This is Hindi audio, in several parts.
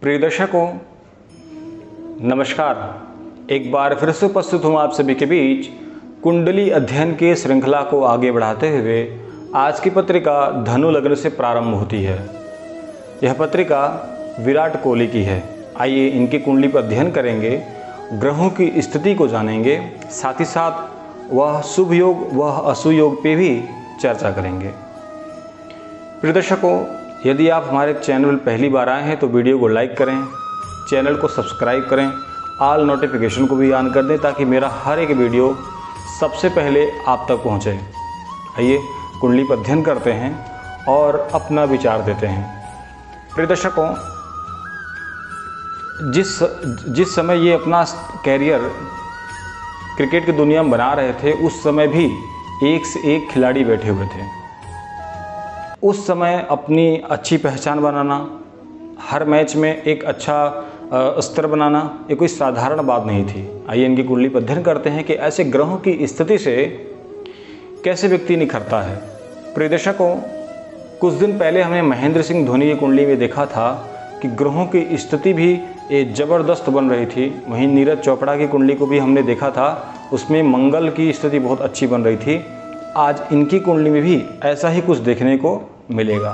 प्रिय दर्शकों, नमस्कार। एक बार फिर से उपस्थित हूँ आप सभी के बीच कुंडली अध्ययन के श्रृंखला को आगे बढ़ाते हुए। आज की पत्रिका धनु लग्न से प्रारंभ होती है। यह पत्रिका विराट कोहली की है। आइए इनकी कुंडली पर अध्ययन करेंगे, ग्रहों की स्थिति को जानेंगे, साथ ही साथ वह शुभ योग वह अशुभ योग पे भी चर्चा करेंगे। प्रिय दर्शकों, यदि आप हमारे चैनल पहली बार आए हैं तो वीडियो को लाइक करें, चैनल को सब्सक्राइब करें, ऑल नोटिफिकेशन को भी ऑन कर दें ताकि मेरा हर एक वीडियो सबसे पहले आप तक पहुंचे। आइए कुंडली पर अध्ययन करते हैं और अपना विचार देते हैं। प्रिय दर्शकों, जिस समय ये अपना कैरियर क्रिकेट की दुनिया में बना रहे थे, उस समय भी एक से एक खिलाड़ी बैठे हुए थे। उस समय अपनी अच्छी पहचान बनाना, हर मैच में एक अच्छा स्तर बनाना, ये कोई साधारण बात नहीं थी। आइए इनकी कुंडली पर अध्ययन करते हैं कि ऐसे ग्रहों की स्थिति से कैसे व्यक्ति निखरता है। प्रिय दर्शकों, कुछ दिन पहले हमने महेंद्र सिंह धोनी की कुंडली में देखा था कि ग्रहों की स्थिति भी एक ज़बरदस्त बन रही थी। वहीं नीरज चोपड़ा की कुंडली को भी हमने देखा था, उसमें मंगल की स्थिति बहुत अच्छी बन रही थी। आज इनकी कुंडली में भी ऐसा ही कुछ देखने को मिलेगा।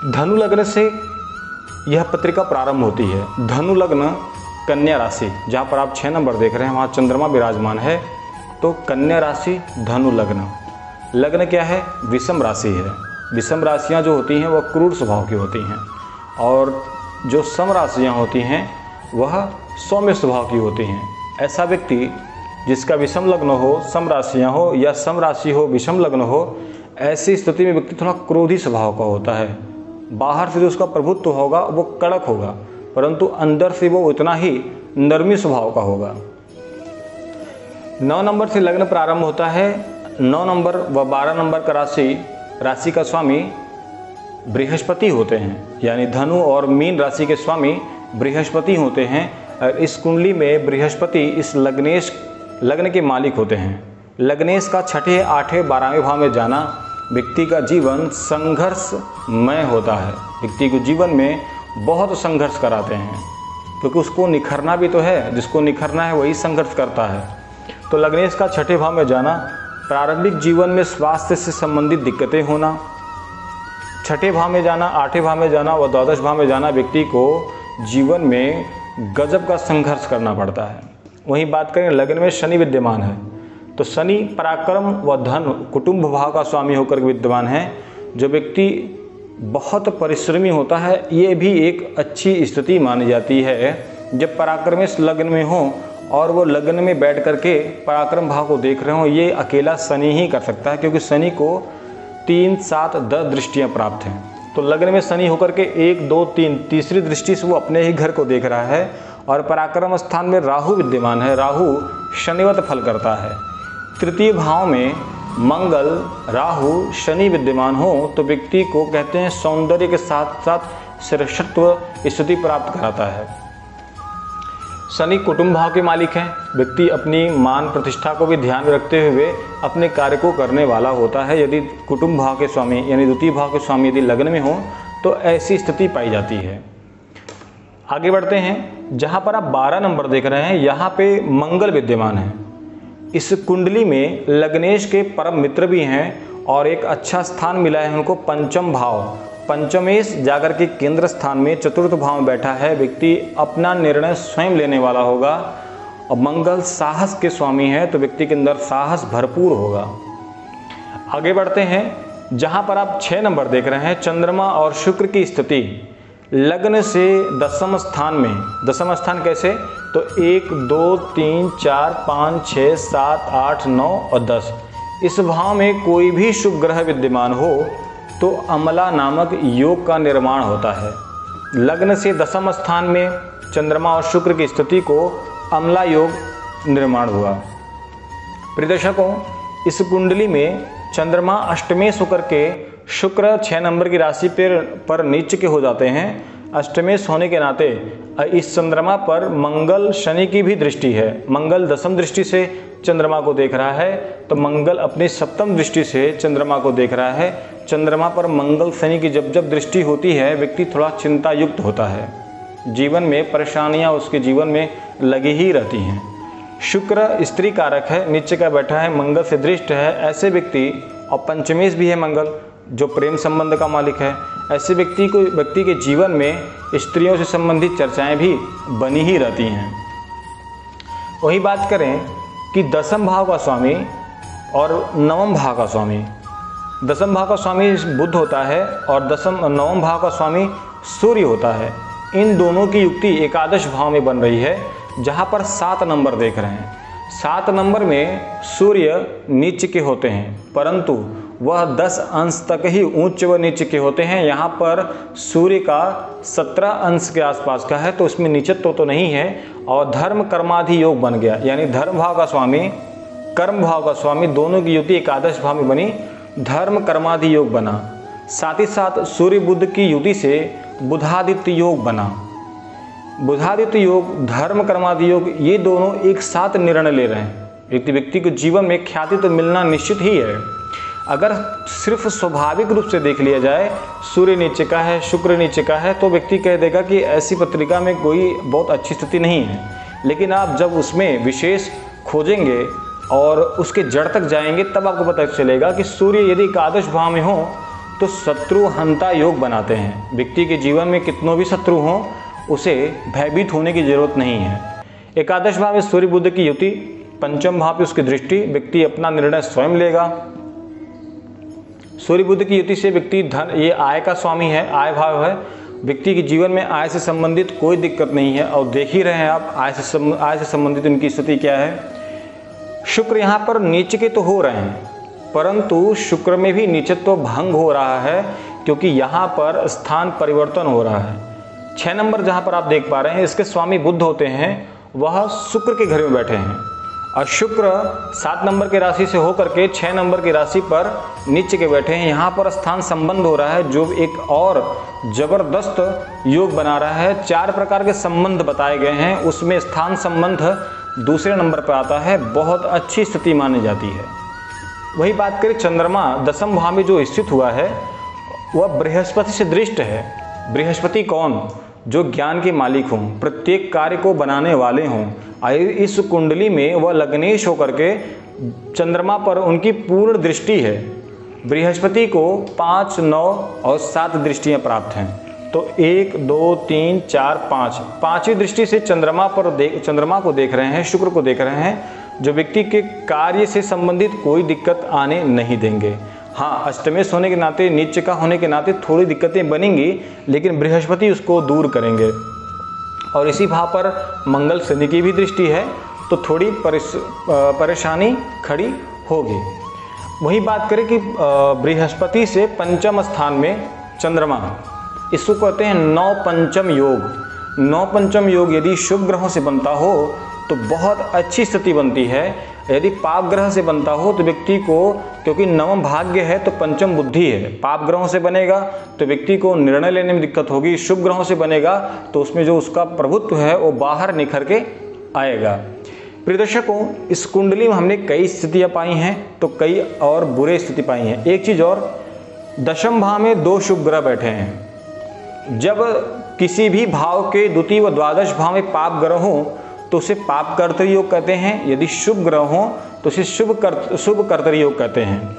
धनु लग्न से यह पत्रिका प्रारंभ होती है। धनु लग्न कन्या राशि, जहाँ पर आप 6 नंबर देख रहे हैं वहाँ चंद्रमा विराजमान है। तो कन्या राशि धनु लग्न। लग्न क्या है? विषम राशि है। विषम राशियाँ जो होती हैं वह क्रूर स्वभाव की होती हैं और जो सम राशियाँ होती हैं वह सौम्य स्वभाव की होती हैं। ऐसा व्यक्ति जिसका विषम लग्न हो, सम राशियाँ हो या सम राशि हो विषम लग्न हो, ऐसी स्थिति में व्यक्ति थोड़ा क्रोधी स्वभाव का होता है। बाहर से जो उसका प्रभुत्व होगा वो कड़क होगा, परंतु अंदर से वो उतना ही नरमी स्वभाव का होगा। 9 नंबर से लग्न प्रारंभ होता है। 9 नंबर व 12 नंबर का राशि का स्वामी बृहस्पति होते हैं, यानी धनु और मीन राशि के स्वामी बृहस्पति होते हैं। और इस कुंडली में बृहस्पति इस लग्न के मालिक होते हैं। लग्नेश का 6ठे, 8ठे, 12वें भाव में जाना व्यक्ति का जीवन संघर्षमय होता है। व्यक्ति को जीवन में बहुत संघर्ष कराते हैं, क्योंकि उसको निखरना भी तो है। जिसको निखरना है वही संघर्ष करता है। तो लग्नेश का 6ठे भाव में जाना, प्रारंभिक जीवन में स्वास्थ्य से संबंधित दिक्कतें होना, 6ठे भाव में जाना, 8ठे भाव में जाना व 12वें भाव में जाना व्यक्ति को जीवन में गजब का संघर्ष करना पड़ता है। वहीं बात करें लग्न में शनि विद्यमान है, तो शनि पराक्रम व धन कुटुंब भाव का स्वामी होकर विद्यमान है। जो व्यक्ति बहुत परिश्रमी होता है, ये भी एक अच्छी स्थिति मानी जाती है जब पराक्रम इस लग्न में हो और वो लग्न में बैठ करके पराक्रम भाव को देख रहे हो। ये अकेला शनि ही कर सकता है, क्योंकि शनि को 3, 7, 10 दृष्टियाँ प्राप्त हैं। तो लग्न में शनि होकर के 1, 2, 3 तीसरी दृष्टि से वो अपने ही घर को देख रहा है। और पराक्रम स्थान में राहु विद्यमान है। राहु शनिवत फल करता है। तृतीय भाव में मंगल, राहु, शनि विद्यमान हो तो व्यक्ति को कहते हैं सौंदर्य के साथ साथ श्रेष्ठत्व स्थिति प्राप्त कराता है। शनि कुटुंब भाव के मालिक हैं। व्यक्ति अपनी मान प्रतिष्ठा को भी ध्यान में रखते हुए अपने कार्य को करने वाला होता है। यदि कुटुंब भाव के स्वामी यानी द्वितीय भाव के स्वामी यदि लग्न में हो तो ऐसी स्थिति पाई जाती है। आगे बढ़ते हैं। जहाँ पर आप 12 नंबर देख रहे हैं, यहाँ पे मंगल विद्यमान है। इस कुंडली में लग्नेश के परम मित्र भी हैं और एक अच्छा स्थान मिला है उनको, पंचम भाव। पंचमेश जाकर के केंद्र स्थान में 4th भाव में बैठा है। व्यक्ति अपना निर्णय स्वयं लेने वाला होगा और मंगल साहस के स्वामी है, तो व्यक्ति के अंदर साहस भरपूर होगा। आगे बढ़ते हैं। जहाँ पर आप 6 नंबर देख रहे हैं, चंद्रमा और शुक्र की स्थिति लग्न से 10वें स्थान में। 10वां स्थान कैसे? तो 1, 2, 3, 4, 5, 6, 7, 8, 9 और 10 इस भाव में कोई भी शुभ ग्रह विद्यमान हो तो अमला नामक योग का निर्माण होता है। लग्न से 10वें स्थान में चंद्रमा और शुक्र की स्थिति को अमला योग निर्माण हुआ। प्रिय दर्शकों, इस कुंडली में चंद्रमा अष्टमेश होकर के शुक्र 6 नंबर की राशि पर नीच के हो जाते हैं। अष्टमेश होने के नाते इस चंद्रमा पर मंगल शनि की भी दृष्टि है। मंगल 10वीं दृष्टि से चंद्रमा को देख रहा है, तो मंगल अपनी 7वीं दृष्टि से चंद्रमा को देख रहा है। चंद्रमा पर मंगल शनि की जब जब दृष्टि होती है व्यक्ति थोड़ा चिंता युक्त होता है, जीवन में परेशानियां उसके जीवन में लगी ही रहती हैं। शुक्र स्त्री कारक है, नीचे का बैठा है, मंगल से दृष्ट है। ऐसे व्यक्ति, और पंचमेश भी है मंगल जो प्रेम संबंध का मालिक है, ऐसे व्यक्ति के जीवन में स्त्रियों से संबंधित चर्चाएं भी बनी ही रहती हैं। वही बात करें कि दसम भाव का स्वामी और नवम भाव का स्वामी, दसम भाव का स्वामी बुध होता है और नवम भाव का स्वामी सूर्य होता है। इन दोनों की युक्ति एकादश भाव में बन रही है, जहाँ पर 7 नंबर देख रहे हैं। 7 नंबर में सूर्य नीच के होते हैं, परंतु वह 10 अंश तक ही ऊंच व नीच के होते हैं। यहाँ पर सूर्य का 17 अंश के आसपास का है, तो उसमें नीचत्व तो नहीं है। और धर्म कर्माधि योग बन गया, यानी धर्म भाव का स्वामी, कर्म भाव का स्वामी, दोनों की युति एकादश भाव में बनी, धर्म कर्माधि योग बना। साथ ही साथ सूर्य बुध की युति से बुधादित्य योग बना। बुधादित्य योग, धर्म कर्मादि योग, ये दोनों एक साथ निर्णय ले रहे हैं। व्यक्ति के जीवन में ख्याति तो मिलना निश्चित ही है। अगर सिर्फ स्वाभाविक रूप से देख लिया जाए, सूर्य नीचे का है, शुक्र नीचे का है, तो व्यक्ति कह देगा कि ऐसी पत्रिका में कोई बहुत अच्छी स्थिति नहीं है। लेकिन आप जब उसमें विशेष खोजेंगे और उसके जड़ तक जाएंगे, तब आपको पता चलेगा कि सूर्य यदि एकादश भाव में हो तो शत्रु हंता योग बनाते हैं। व्यक्ति के जीवन में कितनों भी शत्रु हों, उसे भयभीत होने की जरूरत नहीं है। एकादश भाव में सूर्य बुध की युति, पंचम भाव पे उसकी दृष्टि, व्यक्ति अपना निर्णय स्वयं लेगा। सूर्य बुध की युति से व्यक्ति धन, ये आय का स्वामी है, आय भाव है। व्यक्ति के जीवन में आय से संबंधित कोई दिक्कत नहीं है, और देख ही रहे हैं आप आय से संबंधित उनकी स्थिति क्या है। शुक्र यहाँ पर नीच के तो हो रहे हैं, परंतु शुक्र में भी नीचत्व भंग हो रहा है, क्योंकि यहाँ पर स्थान परिवर्तन हो रहा है। 6 नंबर जहाँ पर आप देख पा रहे हैं, इसके स्वामी बुध होते हैं, वह शुक्र के घर में बैठे हैं। और शुक्र 7 नंबर की राशि से होकर के 6 नंबर की राशि पर नीचे के बैठे हैं। यहाँ पर स्थान संबंध हो रहा है, जो एक और जबरदस्त योग बना रहा है। 4 प्रकार के संबंध बताए गए हैं, उसमें स्थान संबंध दूसरे नंबर पर आता है। बहुत अच्छी स्थिति मानी जाती है। वही बात करें, चंद्रमा दसम भाव में जो स्थित हुआ है, वह बृहस्पति से दृष्ट है। बृहस्पति कौन? जो ज्ञान के मालिक हों, प्रत्येक कार्य को बनाने वाले हों। इस कुंडली में वह लग्नेश होकर के चंद्रमा पर उनकी पूर्ण दृष्टि है। बृहस्पति को 5, 9 और 7 दृष्टियां प्राप्त हैं। तो 1, 2, 3, 4, 5, पांचवी दृष्टि से चंद्रमा को देख रहे हैं, शुक्र को देख रहे हैं, जो व्यक्ति के कार्य से संबंधित कोई दिक्कत आने नहीं देंगे। हाँ, अष्टमेश होने के नाते, नीच का होने के नाते थोड़ी दिक्कतें बनेंगी, लेकिन बृहस्पति उसको दूर करेंगे। और इसी भाव पर मंगल शनि की भी दृष्टि है, तो थोड़ी परेशानी खड़ी होगी। वही बात करें कि बृहस्पति से पंचम स्थान में चंद्रमा, इसको कहते हैं 9 पंचम योग। 9 पंचम योग यदि शुभ ग्रहों से बनता हो तो बहुत अच्छी स्थिति बनती है। यदि पाप ग्रह से बनता हो तो व्यक्ति को, क्योंकि नवम भाग्य है तो पंचम बुद्धि है, पाप ग्रहों से बनेगा तो व्यक्ति को निर्णय लेने में दिक्कत होगी। शुभ ग्रहों से बनेगा तो उसमें जो उसका प्रभुत्व है वो बाहर निखर के आएगा। प्रिय दर्शकों, इस कुंडली में हमने कई स्थितियां पाई हैं, तो कई और बुरे स्थिति पाई हैं। एक चीज और, दशम भाव में 2 शुभ ग्रह बैठे हैं। जब किसी भी भाव के द्वितीय व द्वादश भाव में पाप ग्रह हो तो उसे पाप कर्तरी योग कहते हैं। यदि शुभ ग्रह हो तो उसे शुभ कर्तरी योग कहते हैं।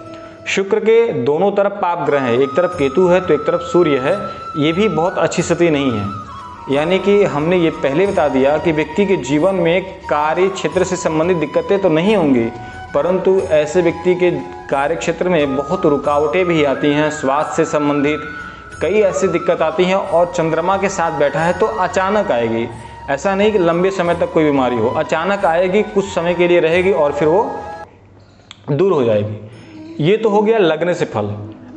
शुक्र के दोनों तरफ पाप ग्रह है, एक तरफ केतु है तो एक तरफ सूर्य है। ये भी बहुत अच्छी स्थिति नहीं है। यानी कि हमने ये पहले बता दिया कि व्यक्ति के जीवन में कार्य क्षेत्र से संबंधित दिक्कतें तो नहीं होंगी, परंतु ऐसे व्यक्ति के कार्य क्षेत्र में बहुत रुकावटें भी आती हैं। स्वास्थ्य से संबंधित कई ऐसी दिक्कत आती हैं, और चंद्रमा के साथ बैठा है तो अचानक आएगी। ऐसा नहीं कि लंबे समय तक कोई बीमारी हो, अचानक आएगी, कुछ समय के लिए रहेगी और फिर वो दूर हो जाएगी। ये तो हो गया लग्न से फल।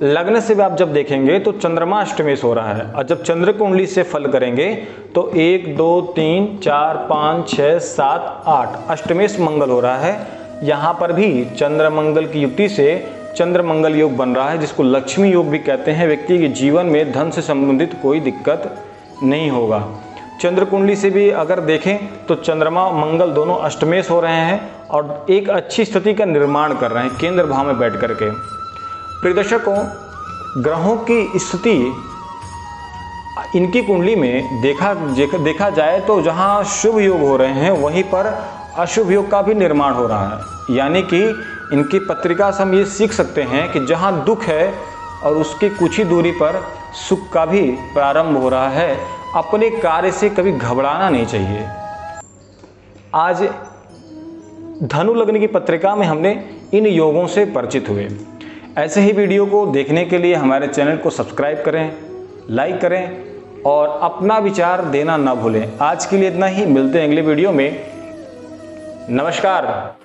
लग्न से भी आप जब देखेंगे तो चंद्रमा अष्टमेश हो रहा है, और जब चंद्र कुंडली से फल करेंगे तो 1, 2, 3, 4, 5, 6, 7, 8 अष्टमेश मंगल हो रहा है। यहाँ पर भी चंद्र मंगल की युक्ति से चंद्र मंगल योग बन रहा है, जिसको लक्ष्मी योग भी कहते हैं। व्यक्ति के जीवन में धन से संबंधित कोई दिक्कत नहीं होगा। चंद्र कुंडली से भी अगर देखें तो चंद्रमा मंगल दोनों अष्टमेश हो रहे हैं और एक अच्छी स्थिति का निर्माण कर रहे हैं केंद्र भाव में बैठ करके। प्रिय दर्शकों, ग्रहों की स्थिति इनकी कुंडली में देखा जाए तो जहां शुभ योग हो रहे हैं वहीं पर अशुभ योग का भी निर्माण हो रहा है। यानी कि इनकी पत्रिका से हम ये सीख सकते हैं कि जहां दुख है और उसकी कुछ ही दूरी पर सुख का भी प्रारंभ हो रहा है। अपने कार्य से कभी घबराना नहीं चाहिए। आज धनु लग्न की पत्रिका में हमने इन योगों से परिचित हुए। ऐसे ही वीडियो को देखने के लिए हमारे चैनल को सब्सक्राइब करें, लाइक करें और अपना विचार देना ना भूलें। आज के लिए इतना ही, मिलते हैं अगले वीडियो में। नमस्कार।